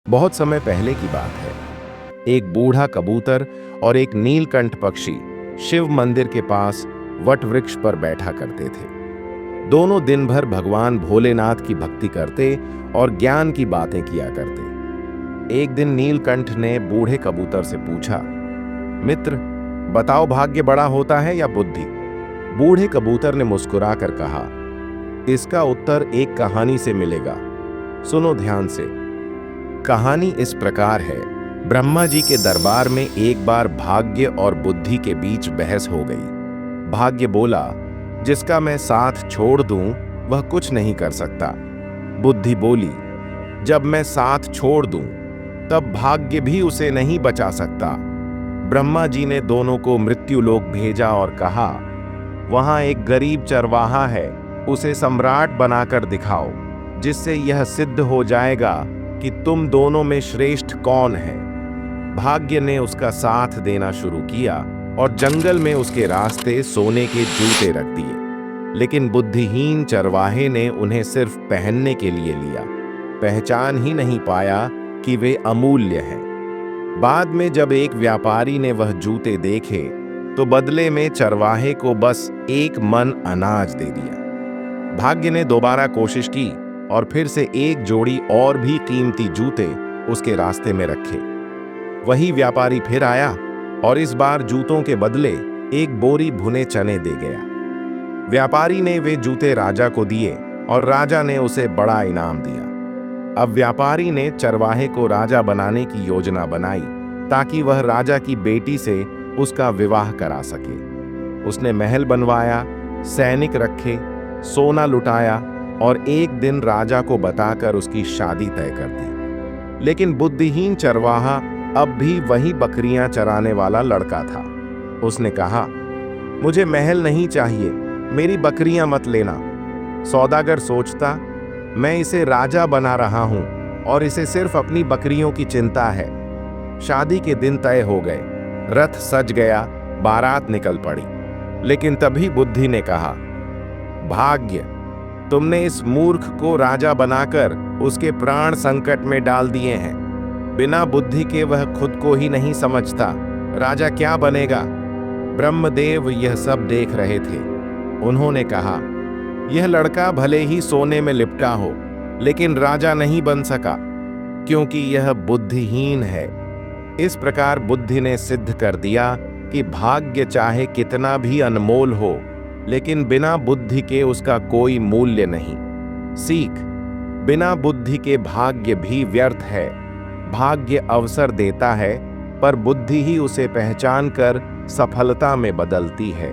बहुत समय पहले की बात है। एक बूढ़ा कबूतर और एक नीलकंठ पक्षी शिव मंदिर के पास वट वृक्ष पर बैठा करते थे। दोनों दिन भर भगवान भोलेनाथ की भक्ति करते और ज्ञान की बातें किया करते। एक दिन नीलकंठ ने बूढ़े कबूतर से पूछा, मित्र, बताओ, भाग्य बड़ा होता है या बुद्धि? बूढ़े कबूतर ने मुस्कुराकर कहा, इसका उत्तर एक कहानी से मिलेगा, सुनो ध्यान से। कहानी इस प्रकार है। ब्रह्मा जी के दरबार में एक बार भाग्य और बुद्धि के बीच बहस हो गई। भाग्य बोला, जिसका मैं साथ छोड़ दूं वह कुछ नहीं कर सकता। बुद्धि बोली, जब मैं साथ छोड़ दूं तब भाग्य भी उसे नहीं बचा सकता। ब्रह्मा जी ने दोनों को मृत्युलोक भेजा और कहा, वहां एक गरीब चरवाहा है, उसे सम्राट बनाकर दिखाओ, जिससे यह सिद्ध हो जाएगा कि तुम दोनों में श्रेष्ठ कौन है। भाग्य ने उसका साथ देना शुरू किया और जंगल में उसके रास्ते सोने के जूते रख दिए, लेकिन बुद्धिहीन चरवाहे ने उन्हें सिर्फ पहनने के लिए लिया, पहचान ही नहीं पाया कि वे अमूल्य हैं। बाद में जब एक व्यापारी ने वह जूते देखे तो बदले में चरवाहे को बस एक मन अनाज दे दिया। भाग्य ने दोबारा कोशिश की और फिर से एक जोड़ी और भी कीमती जूते उसके रास्ते में रखे। वही व्यापारी फिर आया और इस बार जूतों के बदले एक बोरी भुने चने दे गया। व्यापारी ने वे जूते राजा को दिए और राजा ने उसे बड़ा इनाम दिया। अब व्यापारी ने चरवाहे को राजा बनाने की योजना बनाई ताकि वह राजा की बेटी से उसका विवाह करा सके। उसने महल बनवाया, सैनिक रखे, सोना लुटाया और एक दिन राजा को बताकर उसकी शादी तय कर दी। लेकिन बुद्धिहीन चरवाहा अब भी वही बकरियां चराने वाला लड़का था। उसने कहा, मुझे महल नहीं चाहिए, मेरी बकरियां मत लेना। सौदागर सोचता, मैं इसे राजा बना रहा हूं और इसे सिर्फ अपनी बकरियों की चिंता है। शादी के दिन तय हो गए, रथ सज गया, बारात निकल पड़ी। लेकिन तभी बुद्धि ने कहा, भाग्य, तुमने इस मूर्ख को राजा बनाकर उसके प्राण संकट में डाल दिए हैं। बिना बुद्धि के वह खुद को ही नहीं समझता, राजा क्या बनेगा? ब्रह्मदेव यह सब देख रहे थे। उन्होंने कहा, यह लड़का भले ही सोने में लिपटा हो, लेकिन राजा नहीं बन सका, क्योंकि यह बुद्धिहीन है। इस प्रकार बुद्धि ने सिद्ध कर दिया कि भाग्य चाहे कितना भी अनमोल हो, लेकिन बिना बुद्धि के उसका कोई मूल्य नहीं। सीख, बिना बुद्धि के भाग्य भी व्यर्थ है। भाग्य अवसर देता है, पर बुद्धि ही उसे पहचान कर सफलता में बदलती है।